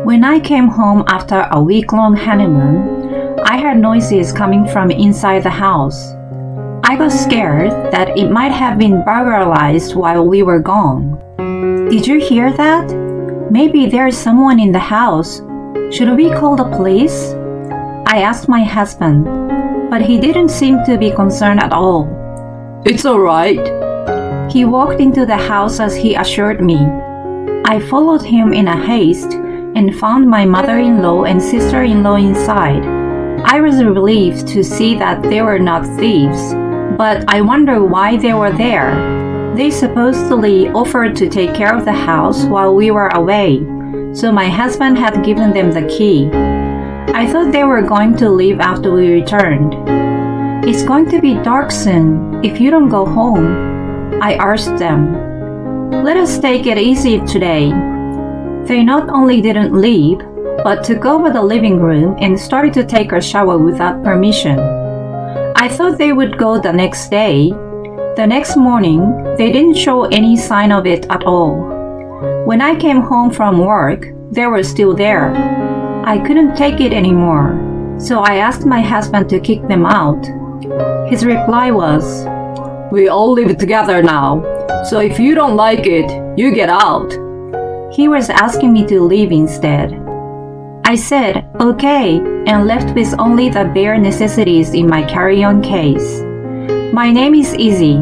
When I came home after a week-long honeymoon, I heard noises coming from inside the house. I got scared that it might have been burglarized while we were gone. Did you hear that? Maybe there's someone in the house. Should we call the police? I asked my husband, but he didn't seem to be concerned at all. It's all right. He walked into the house as he assured me. I followed him in a haste and found my mother-in-law and sister-in-law inside. I was relieved to see that they were not thieves, but I wonder why they were there. They supposedly offered to take care of the house while we were away, so my husband had given them the key. I thought they were going to leave after we returned. It's going to be dark soon if you don't go home, I urged them. Let us take it easy today. They not only didn't leave, but took over the living room and started to take a shower without permission. I thought they would go the next day. The next morning, they didn't show any sign of it at all. When I came home from work, they were still there. I couldn't take it anymore, so I asked my husband to kick them out. His reply was, We all live together now, so if you don't like it, you get out. He was asking me to leave instead. I said, okay, and left with only the bare necessities in my carry-on case. My name is Izzy.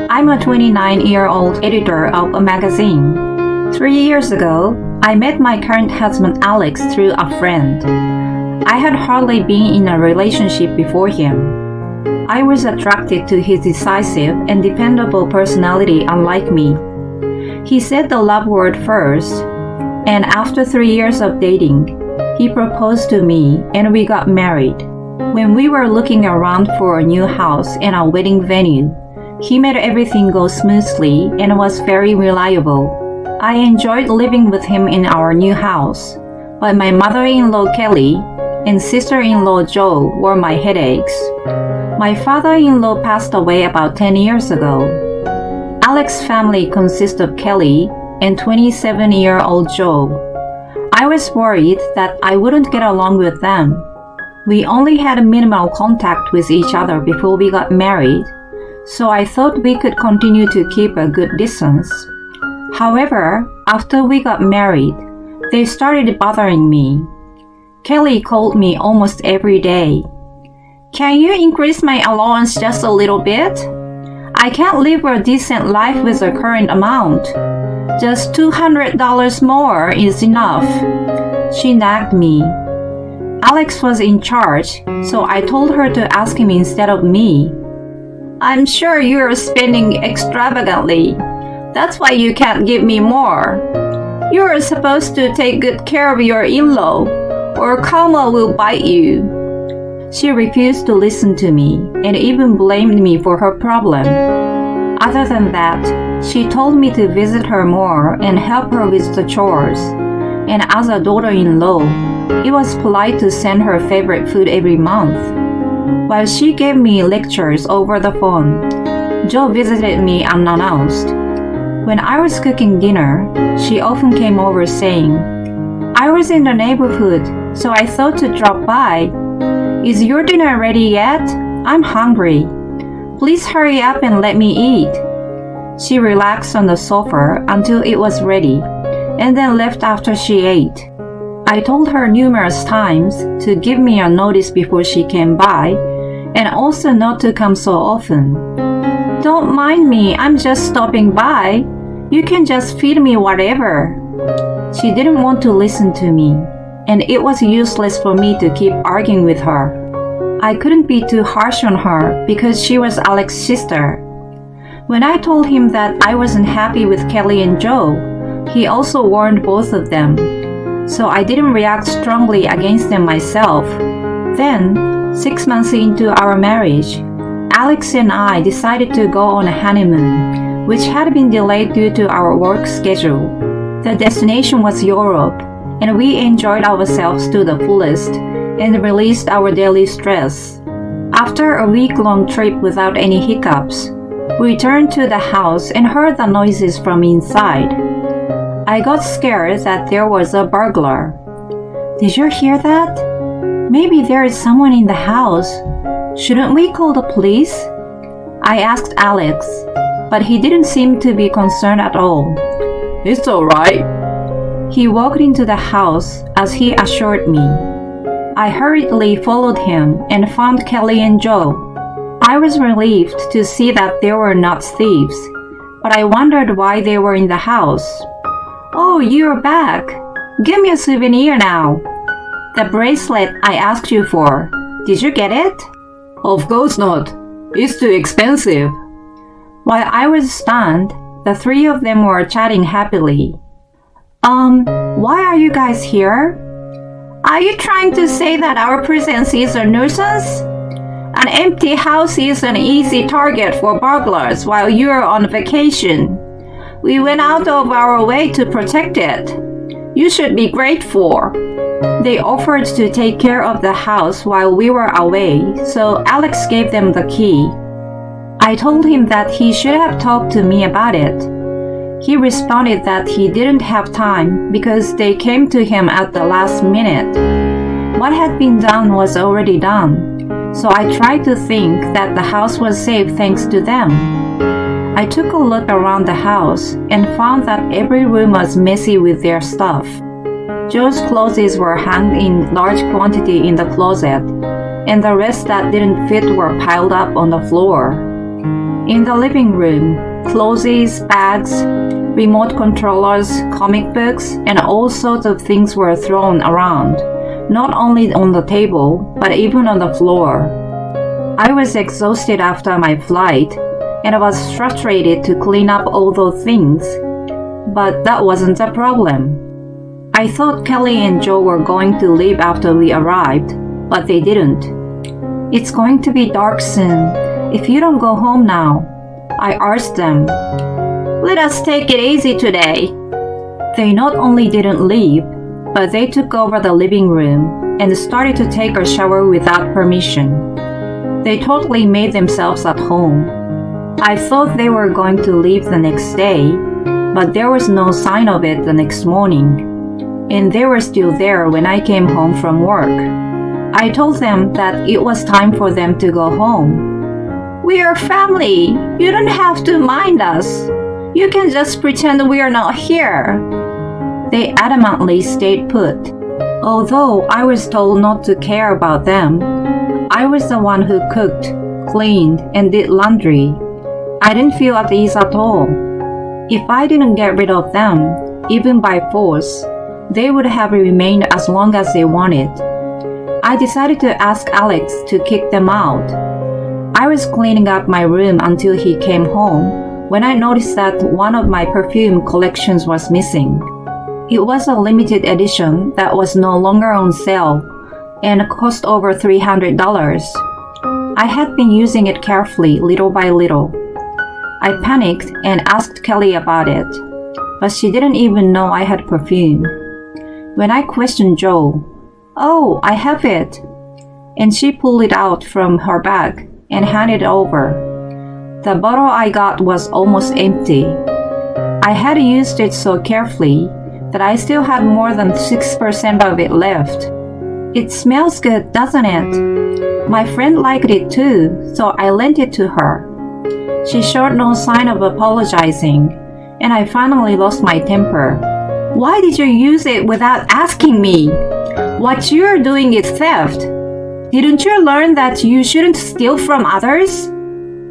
I'm a 29-year-old editor of a magazine. 3 years ago, I met my current husband Alex through a friend. I had hardly been in a relationship before him. I was attracted to his decisive and dependable personality unlike me. He said the love word first, and after 3 years of dating, he proposed to me and we got married. When we were looking around for a new house and a wedding venue, he made everything go smoothly and was very reliable. I enjoyed living with him in our new house, but my mother-in-law Kelly and sister-in-law Joe were my headaches. My father-in-law passed away about 10 years ago. Alex's family consists of Kelly and 27-year-old Joe. I was worried that I wouldn't get along with them. We only had minimal contact with each other before we got married, so I thought we could continue to keep a good distance. However, after we got married, they started bothering me. Kelly called me almost every day. Can you increase my allowance just a little bit? I can't live a decent life with the current amount. Just $200 more is enough. She nagged me. Alex was in charge, so I told her to ask him instead of me. I'm sure you're spending extravagantly. That's why you can't give me more. You're supposed to take good care of your in-law, or karma will bite you. She refused to listen to me and even blamed me for her problem. Other than that, she told me to visit her more and help her with the chores. And as a daughter-in-law, it was polite to send her favorite food every month. While she gave me lectures over the phone, Joe visited me unannounced. When I was cooking dinner, she often came over saying, I was in the neighborhood, so I thought to drop by. Is your dinner ready yet? I'm hungry. Please hurry up and let me eat. She relaxed on the sofa until it was ready, and then left after she ate. I told her numerous times to give me a notice before she came by, and also not to come so often. Don't mind me, I'm just stopping by. You can just feed me whatever. She didn't want to listen to me, and it was useless for me to keep arguing with her. I couldn't be too harsh on her because she was Alex's sister. When I told him that I wasn't happy with Kelly and Joe, he also warned both of them, so I didn't react strongly against them myself. Then, 6 months into our marriage, Alex and I decided to go on a honeymoon, which had been delayed due to our work schedule. The destination was Europe, and we enjoyed ourselves to the fullest and released our daily stress. After a week-long trip without any hiccups, we returned to the house and heard the noises from inside. I got scared that there was a burglar. Did you hear that? Maybe there is someone in the house. Shouldn't we call the police? I asked Alex, but he didn't seem to be concerned at all. It's alright. He walked into the house as he assured me. I hurriedly followed him and found Kelly and Joe. I was relieved to see that they were not thieves, but I wondered why they were in the house. Oh, you're back. Give me a souvenir now. The bracelet I asked you for. Did you get it? Of course not. It's too expensive. While I was stunned, the three of them were chatting happily. Why are you guys here? Are you trying to say that our presence is a nuisance? An empty house is an easy target for burglars while you're on vacation. We went out of our way to protect it. You should be grateful. They offered to take care of the house while we were away, so Alex gave them the key. I told him that he should have talked to me about it. He responded that he didn't have time because they came to him at the last minute. What had been done was already done, so I tried to think that the house was safe thanks to them. I took a look around the house and found that every room was messy with their stuff. Joe's clothes were hung in large quantity in the closet, and the rest that didn't fit were piled up on the floor. In the living room, clothes, bags, remote controllers, comic books, and all sorts of things were thrown around, not only on the table, but even on the floor. I was exhausted after my flight, and I was frustrated to clean up all those things. But that wasn't a problem. I thought Kelly and Joe were going to leave after we arrived, but they didn't. It's going to be dark soon. If you don't go home now, I urged them. Let us take it easy today. They not only didn't leave, but they took over the living room and started to take a shower without permission. They totally made themselves at home. I thought they were going to leave the next day, but there was no sign of it the next morning. And they were still there when I came home from work. I told them that it was time for them to go home. We are family. You don't have to mind us. You can just pretend we are not here. They adamantly stayed put. Although I was told not to care about them, I was the one who cooked, cleaned, and did laundry. I didn't feel at ease at all. If I didn't get rid of them, even by force, they would have remained as long as they wanted. I decided to ask Alex to kick them out. I was cleaning up my room until he came home when I noticed that one of my perfume collections was missing. It was a limited edition that was no longer on sale and cost over $300. I had been using it carefully little by little. I panicked and asked Kelly about it, but she didn't even know I had perfume. When I questioned Joe, "Oh, I have it," and she pulled it out from her bag and handed it over. The bottle I got was almost empty. I had used it so carefully that I still had more than 6% of it left. It smells good, doesn't it? My friend liked it too, so I lent it to her. She showed no sign of apologizing, and I finally lost my temper. Why did you use it without asking me? What you're doing is theft. Didn't you learn that you shouldn't steal from others?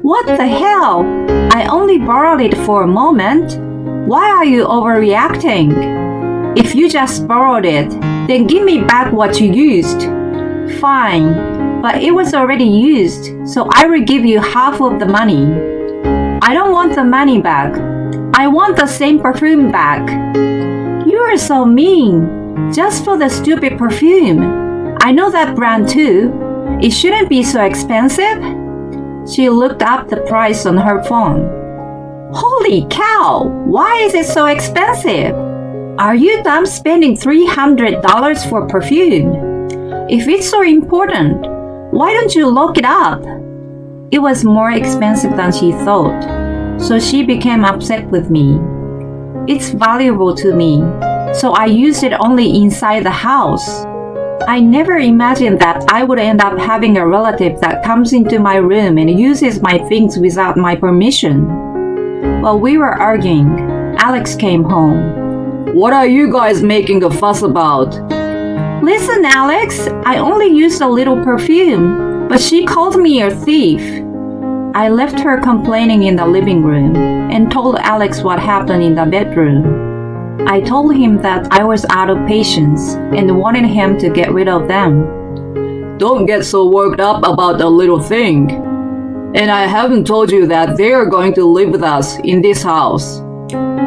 What the hell? I only borrowed it for a moment. Why are you overreacting? If you just borrowed it, then give me back what you used. Fine, but it was already used, so I will give you half of the money. I don't want the money back. I want the same perfume back. You are so mean. Just for the stupid perfume. I know that brand too. It shouldn't be so expensive. She looked up the price on her phone. Holy cow! Why is it so expensive? Are you dumb spending $300 for perfume? If it's so important, why don't you look it up? It was more expensive than she thought, so she became upset with me. It's valuable to me, so I used it only inside the house. I never imagined that I would end up having a relative that comes into my room and uses my things without my permission. While we were arguing, Alex came home. What are you guys making a fuss about? Listen, Alex, I only used a little perfume, but she called me a thief. I left her complaining in the living room and told Alex what happened in the bedroom. I told him that I was out of patience and wanted him to get rid of them. Don't get so worked up about a little thing. And I haven't told you that they are going to live with us in this house.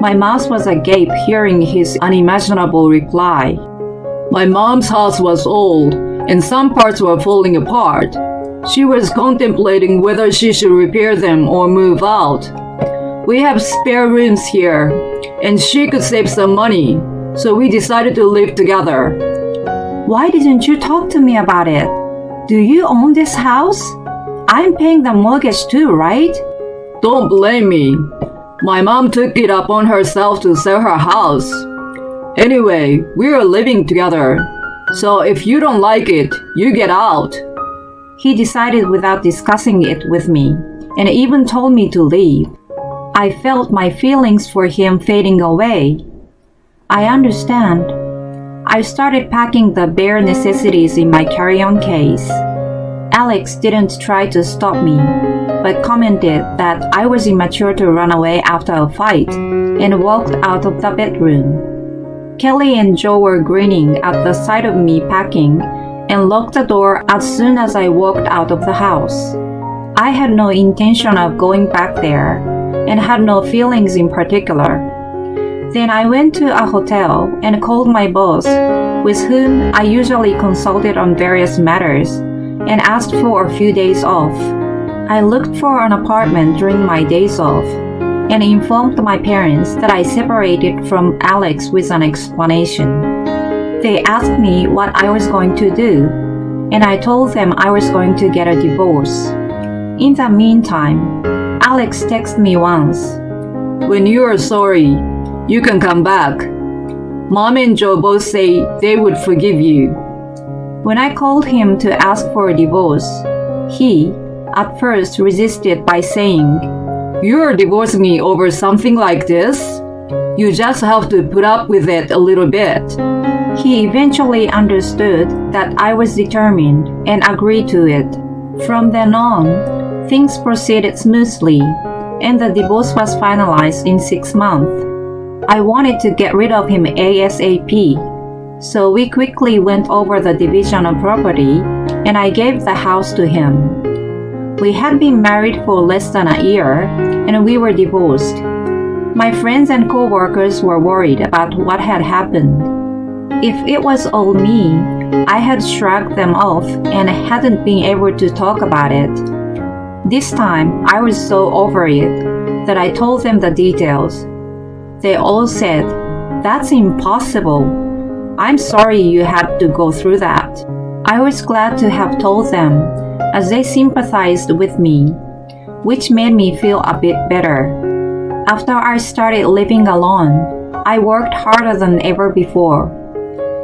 My mouth was agape hearing his unimaginable reply. My mom's house was old and some parts were falling apart. She was contemplating whether she should repair them or move out. We have spare rooms here, and she could save some money, so we decided to live together. Why didn't you talk to me about it? Do you own this house? I'm paying the mortgage too, right? Don't blame me. My mom took it upon herself to sell her house. Anyway, we are living together, so if you don't like it, you get out. He decided without discussing it with me, and even told me to leave. I felt my feelings for him fading away. I understand. I started packing the bare necessities in my carry-on case. Alex didn't try to stop me, but commented that I was immature to run away after a fight and walked out of the bedroom. Kelly and Joe were grinning at the sight of me packing and locked the door as soon as I walked out of the house. I had no intention of going back there and had no feelings in particular. Then I went to a hotel and called my boss, with whom I usually consulted on various matters, and asked for a few days off. I looked for an apartment during my days off and informed my parents that I separated from Alex with an explanation. They asked me what I was going to do, and I told them I was going to get a divorce. In the meantime, Alex texted me once. When you are sorry, you can come back. Mom and Joe both say they would forgive you. When I called him to ask for a divorce, he, at first, resisted by saying, You are divorcing me over something like this? You just have to put up with it a little bit. He eventually understood that I was determined and agreed to it. From then on, things proceeded smoothly, and the divorce was finalized in 6 months. I wanted to get rid of him ASAP, so we quickly went over the division of property, and I gave the house to him. We had been married for less than a year, and we were divorced. My friends and co-workers were worried about what had happened. If it was all me, I had shrugged them off and hadn't been able to talk about it. This time, I was so over it that I told them the details. They all said, That's impossible. I'm sorry you had to go through that. I was glad to have told them, as they sympathized with me, which made me feel a bit better. After I started living alone, I worked harder than ever before.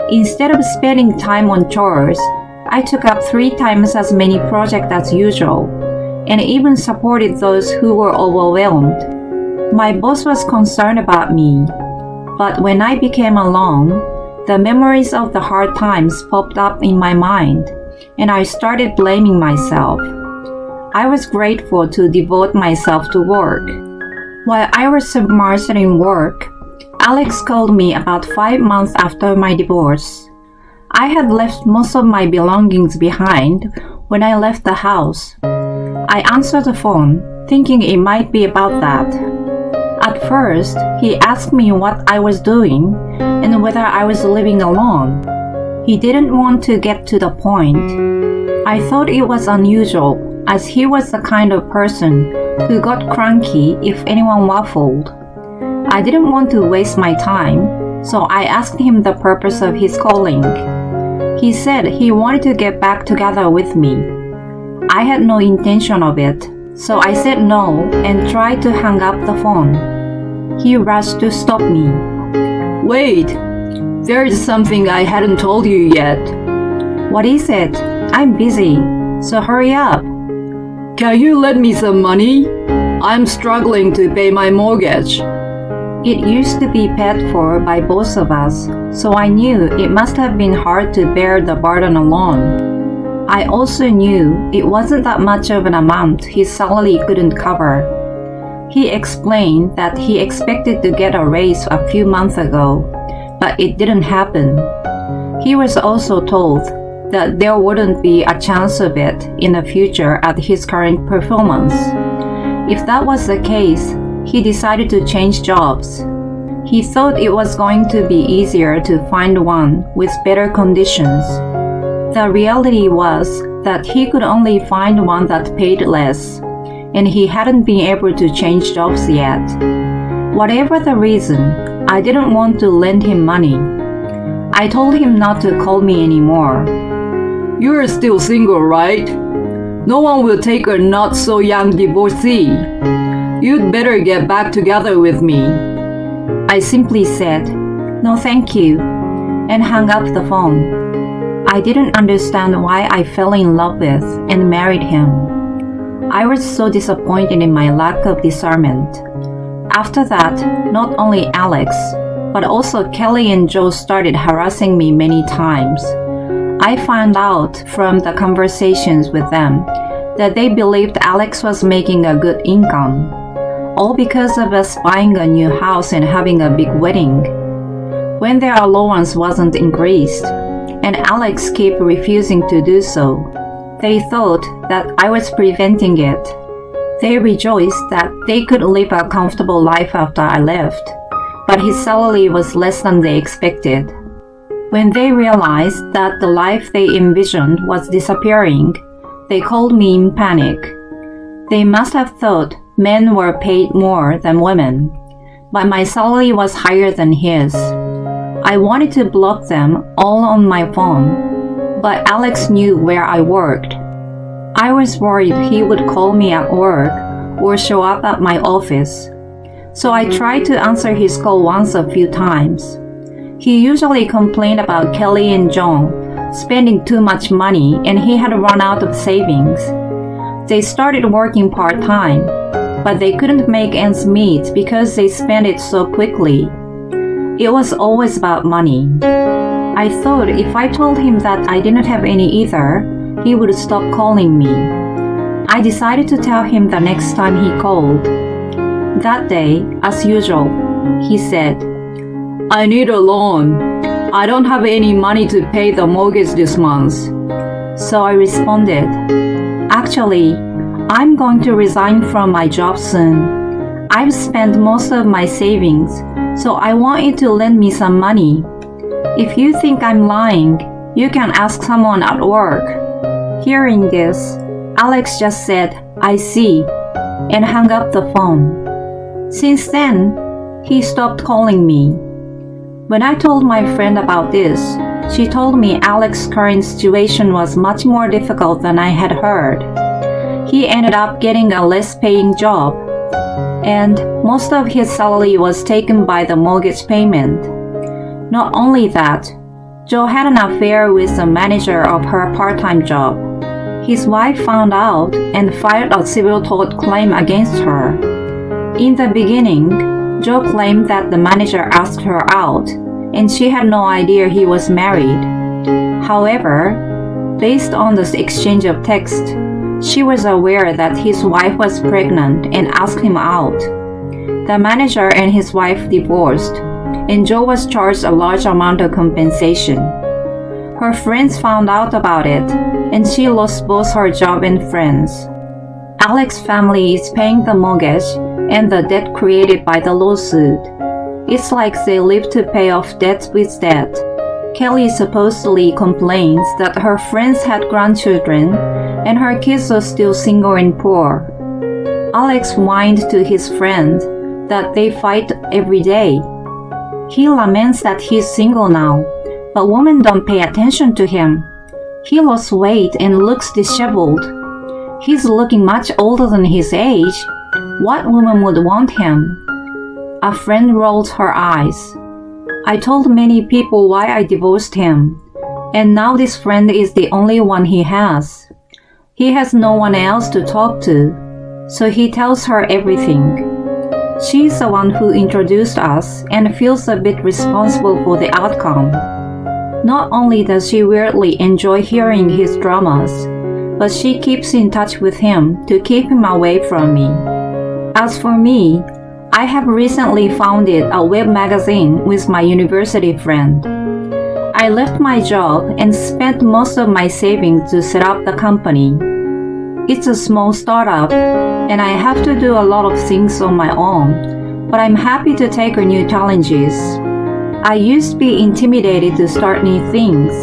Instead of spending time on chores, I took up 3 times as many projects as usual, and even supported those who were overwhelmed. My boss was concerned about me, but when I became alone, the memories of the hard times popped up in my mind, and I started blaming myself. I was grateful to devote myself to work. While I was submerged in work, Alex called me about 5 months after my divorce. I had left most of my belongings behind when I left the house. I answered the phone, thinking it might be about that. At first, he asked me what I was doing and whether I was living alone. He didn't want to get to the point. I thought it was unusual, as he was the kind of person who got cranky if anyone waffled. I didn't want to waste my time, so I asked him the purpose of his calling. He said he wanted to get back together with me. I had no intention of it, so I said no and tried to hang up the phone. He rushed to stop me. Wait, There is something I hadn't told you yet. What is it? I'm busy, so hurry up. Can you lend me some money? I'm struggling to pay my mortgage. It used to be paid for by both of us, so I knew it must have been hard to bear the burden alone. I also knew it wasn't that much of an amount his salary couldn't cover. He explained that he expected to get a raise a few months ago, but it didn't happen. He was also told that there wouldn't be a chance of it in the future at his current performance. If that was the case, he decided to change jobs. He thought it was going to be easier to find one with better conditions. The reality was that he could only find one that paid less, and he hadn't been able to change jobs yet. Whatever the reason, I didn't want to lend him money. I told him not to call me anymore. You're still single, right? No one will take a not-so-young divorcee. You'd better get back together with me. I simply said, "No thank you," and hung up the phone. I didn't understand why I fell in love with and married him. I was so disappointed in my lack of discernment. After that, not only Alex, but also Kelly and Joe started harassing me many times. I found out from the conversations with them that they believed Alex was making a good income, all because of us buying a new house and having a big wedding. When their allowance wasn't increased, and Alex kept refusing to do so, they thought that I was preventing it. They rejoiced that they could live a comfortable life after I left, but his salary was less than they expected. When they realized that the life they envisioned was disappearing, they called me in panic. They must have thought men were paid more than women, but my salary was higher than his. I wanted to block them all on my phone, but Alex knew where I worked. I was worried he would call me at work or show up at my office, so I tried to answer his call once a few times. He usually complained about Kelly and John spending too much money and he had run out of savings. They started working part-time, but they couldn't make ends meet because they spent it so quickly. It was always about money. I thought if I told him that I didn't have any either, he would stop calling me. I decided to tell him the next time he called. That day, as usual, he said, I need a loan. I don't have any money to pay the mortgage this month. So I responded, actually, I'm going to resign from my job soon. I've spent most of my savings, so I want you to lend me some money. If you think I'm lying, you can ask someone at work. Hearing this, Alex just said, I see, and hung up the phone. Since then, he stopped calling me. When I told my friend about this, she told me Alex's current situation was much more difficult than I had heard. He ended up getting a less paying job, and most of his salary was taken by the mortgage payment. Not only that, Joe had an affair with the manager of her part-time job. His wife found out and filed a civil tort claim against her. In the beginning, Joe claimed that the manager asked her out, and she had no idea he was married. However, based on the exchange of text, she was aware that his wife was pregnant and asked him out. The manager and his wife divorced, and Joe was charged a large amount of compensation. Her friends found out about it, and she lost both her job and friends. Alex's family is paying the mortgage and the debt created by the lawsuit. It's like they live to pay off debt with debt. Kelly supposedly complains that her friends had grandchildren and her kids are still single and poor. Alex whined to his friend that they fight every day. He laments that he's single now, but women don't pay attention to him. He lost weight and looks disheveled. He's looking much older than his age. What woman would want him? A friend rolled her eyes. I told many people why I divorced him, and now this friend is the only one he has. He has no one else to talk to, so he tells her everything. She's the one who introduced us and feels a bit responsible for the outcome. Not only does she weirdly enjoy hearing his dramas, but she keeps in touch with him to keep him away from me. As for me, I have recently founded a web magazine with my university friend. I left my job and spent most of my savings to set up the company. It's a small startup, and I have to do a lot of things on my own, but I'm happy to take on new challenges. I used to be intimidated to start new things,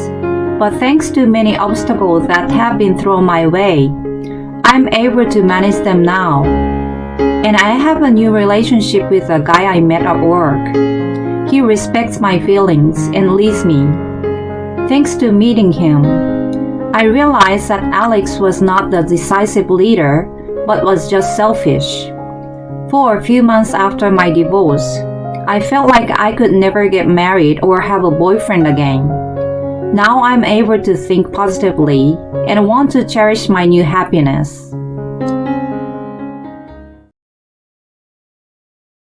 but thanks to many obstacles that have been thrown my way, I'm able to manage them now. And I have a new relationship with a guy I met at work. He respects my feelings and leads me. Thanks to meeting him, I realized that Alex was not the decisive leader, but was just selfish. For a few months after my divorce, I felt like I could never get married or have a boyfriend again. Now I'm able to think positively and want to cherish my new happiness.